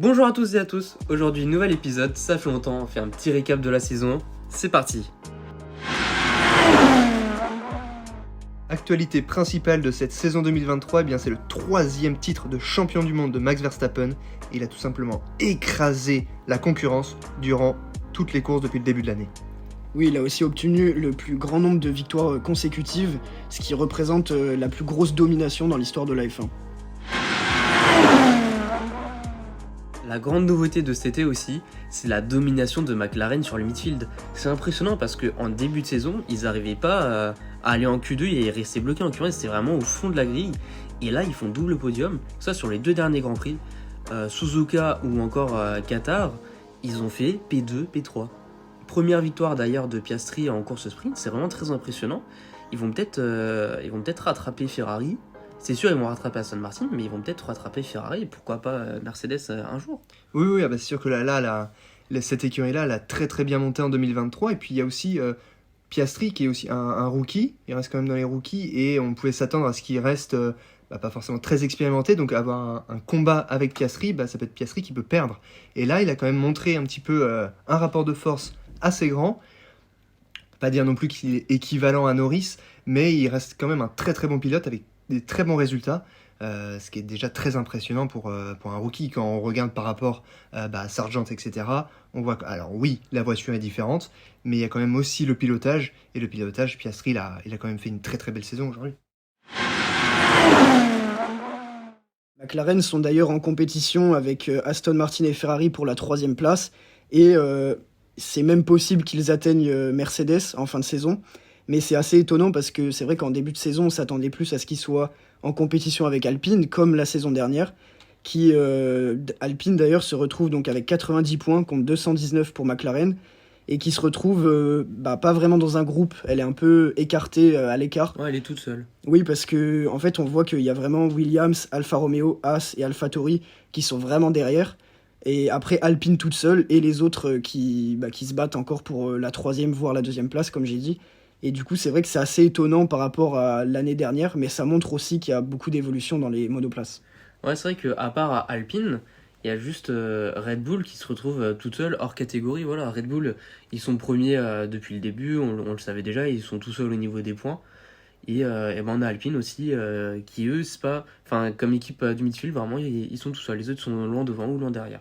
Bonjour à tous et à tous, aujourd'hui nouvel épisode, ça fait longtemps, on fait un petit récap de la saison, c'est parti. Actualité principale de cette saison 2023, c'est le 3e titre de champion du monde de Max Verstappen. Il a tout simplement écrasé la concurrence durant toutes les courses depuis le début de l'année. Oui, il a aussi obtenu le plus grand nombre de victoires consécutives, ce qui représente la plus grosse domination dans l'histoire de la F1. La grande nouveauté de cet été aussi, c'est la domination de McLaren sur le midfield. C'est impressionnant parce qu'en début de saison, ils n'arrivaient pas à aller en Q2 et rester bloqués en Q1, c'était vraiment au fond de la grille. Et là, ils font double podium, ça sur les deux derniers Grands Prix. Suzuka ou encore Qatar, ils ont fait P2, P3. Première victoire d'ailleurs de Piastri en course sprint, c'est vraiment très impressionnant. Ils vont peut-être rattraper Ferrari. C'est sûr, ils vont rattraper Aston Martin, mais ils vont peut-être rattraper Ferrari et pourquoi pas Mercedes un jour. Oui, c'est sûr que cette écurie-là, elle a très très bien monté en 2023. Et puis il y a aussi Piastri qui est aussi un rookie. Il reste quand même dans les rookies et on pouvait s'attendre à ce qu'il reste pas forcément très expérimenté. Donc avoir un combat avec Piastri, ça peut être Piastri qui peut perdre. Et là, il a quand même montré un petit peu un rapport de force assez grand. Pas dire non plus qu'il est équivalent à Norris, mais il reste quand même un très très bon pilote avec des très bons résultats, ce qui est déjà très impressionnant pour un rookie. Quand on regarde par rapport à Sargent, etc., on voit que, alors oui, la voiture est différente, mais il y a quand même aussi le pilotage, et le pilotage, Piastri, il a quand même fait une très très belle saison aujourd'hui. McLaren sont d'ailleurs en compétition avec Aston Martin et Ferrari pour la 3e place, et c'est même possible qu'ils atteignent Mercedes en fin de saison. Mais c'est assez étonnant parce que c'est vrai qu'en début de saison, on s'attendait plus à ce qu'ils soient en compétition avec Alpine, comme la saison dernière, qui Alpine d'ailleurs se retrouve donc avec 90 points contre 219 pour McLaren, et qui se retrouve pas vraiment dans un groupe, elle est un peu écartée à l'écart. Ouais, elle est toute seule. Oui, parce que en fait, on voit qu'il y a vraiment Williams, Alfa Romeo, Haas et AlphaTauri qui sont vraiment derrière. Et après, Alpine toute seule et les autres qui se battent encore pour la 3e, voire la 2e place, comme j'ai dit. Et du coup, c'est vrai que c'est assez étonnant par rapport à l'année dernière, mais ça montre aussi qu'il y a beaucoup d'évolution dans les monoplaces. Ouais, c'est vrai qu'à part Alpine, il y a juste Red Bull qui se retrouve toute seule hors catégorie. Voilà, Red Bull, ils sont premiers depuis le début, on le savait déjà, ils sont tout seuls au niveau des points. Et on a Alpine aussi, qui eux, c'est pas. Enfin, comme équipe du midfield, vraiment, ils sont tout seuls. Les autres sont loin devant ou loin derrière.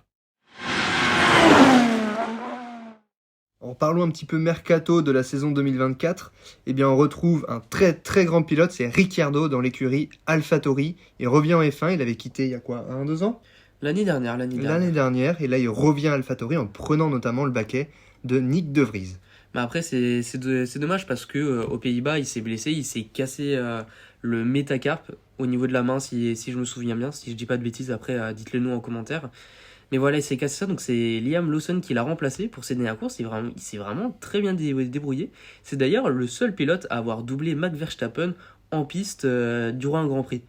En parlant un petit peu mercato de la saison 2024, on retrouve un très très grand pilote, c'est Ricciardo dans l'écurie AlphaTauri. Il revient en F1, il avait quitté il y a quoi, 1-2 ans ? L'année dernière, Et là il revient à AlphaTauri en prenant notamment le baquet de Nick De Vries. Mais après, c'est dommage parce que aux Pays-Bas, il s'est blessé, il s'est cassé le métacarpe au niveau de la main, si je me souviens bien. Si je dis pas de bêtises, après, dites-le nous en commentaire. Mais voilà, il s'est cassé ça, donc c'est Liam Lawson qui l'a remplacé pour ses dernières courses. Il s'est vraiment très bien débrouillé. C'est d'ailleurs le seul pilote à avoir doublé Max Verstappen en piste durant un Grand Prix.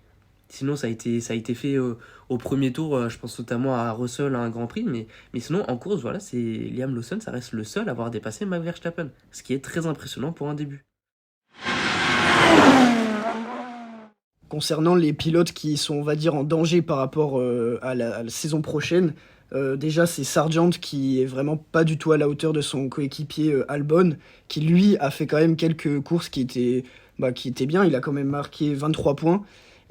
Sinon, ça a été fait au premier tour, je pense notamment à Russell à un Grand Prix, mais sinon, en course, voilà, c'est Liam Lawson, ça reste le seul à avoir dépassé Max Verstappen, ce qui est très impressionnant pour un début. Concernant les pilotes qui sont, on va dire, en danger par rapport à la saison prochaine, déjà c'est Sargent qui est vraiment pas du tout à la hauteur de son coéquipier Albon, qui lui a fait quand même quelques courses qui étaient bien, il a quand même marqué 23 points,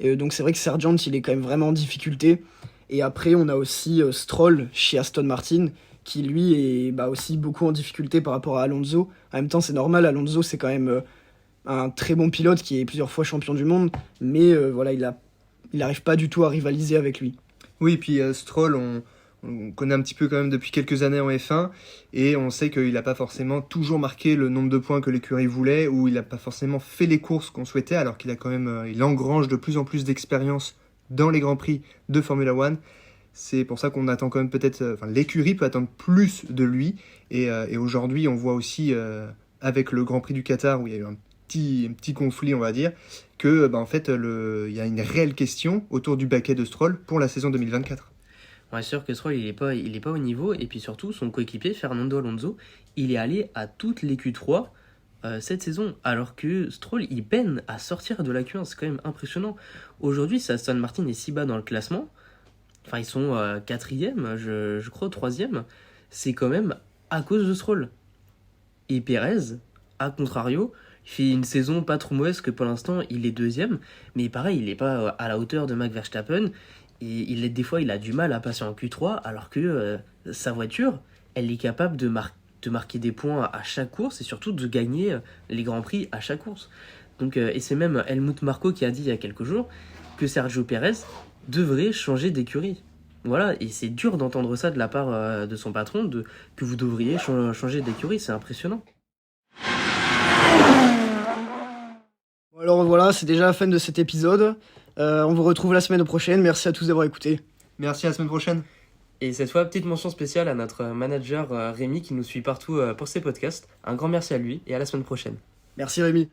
donc c'est vrai que Sargent il est quand même vraiment en difficulté. Et après on a aussi Stroll chez Aston Martin, qui lui est aussi beaucoup en difficulté par rapport à Alonso. En même temps c'est normal, Alonso c'est quand même un très bon pilote qui est plusieurs fois champion du monde, mais il n'arrive pas du tout à rivaliser avec lui. Oui, puis Stroll, on connaît un petit peu quand même depuis quelques années en F1, et on sait qu'il n'a pas forcément toujours marqué le nombre de points que l'écurie voulait, ou il n'a pas forcément fait les courses qu'on souhaitait, alors qu'il a quand même, il engrange de plus en plus d'expérience dans les Grands Prix de Formula One. C'est pour ça qu'on attend quand même l'écurie peut attendre plus de lui, et aujourd'hui on voit aussi avec le Grand Prix du Qatar où il y a eu un petit conflit, on va dire, que il y a une réelle question autour du baquet de Stroll pour la saison 2024. Ouais, c'est sûr que Stroll, il est pas au niveau, et puis surtout, son coéquipier, Fernando Alonso, il est allé à toutes les Q3 cette saison, alors que Stroll, il peine à sortir de la Q1, c'est quand même impressionnant. Aujourd'hui, si Aston Martin est si bas dans le classement, enfin ils sont quatrième, je crois, troisième, c'est quand même à cause de Stroll. Et Pérez, à contrario, il fait une saison pas trop mauvaise que pour l'instant il est deuxième, mais pareil, il n'est pas à la hauteur de Max Verstappen, et des fois il a du mal à passer en Q3, alors que sa voiture, elle est capable de marquer des points à chaque course, et surtout de gagner les grands prix à chaque course. Donc, et c'est même Helmut Marko qui a dit il y a quelques jours que Sergio Pérez devrait changer d'écurie. Voilà, et c'est dur d'entendre ça de la part de son patron, que vous devriez changer d'écurie, c'est impressionnant. Alors voilà, c'est déjà la fin de cet épisode. On vous retrouve la semaine prochaine. Merci à tous d'avoir écouté. Merci, à la semaine prochaine. Et cette fois, petite mention spéciale à notre manager Rémi qui nous suit partout pour ses podcasts. Un grand merci à lui et à la semaine prochaine. Merci Rémi.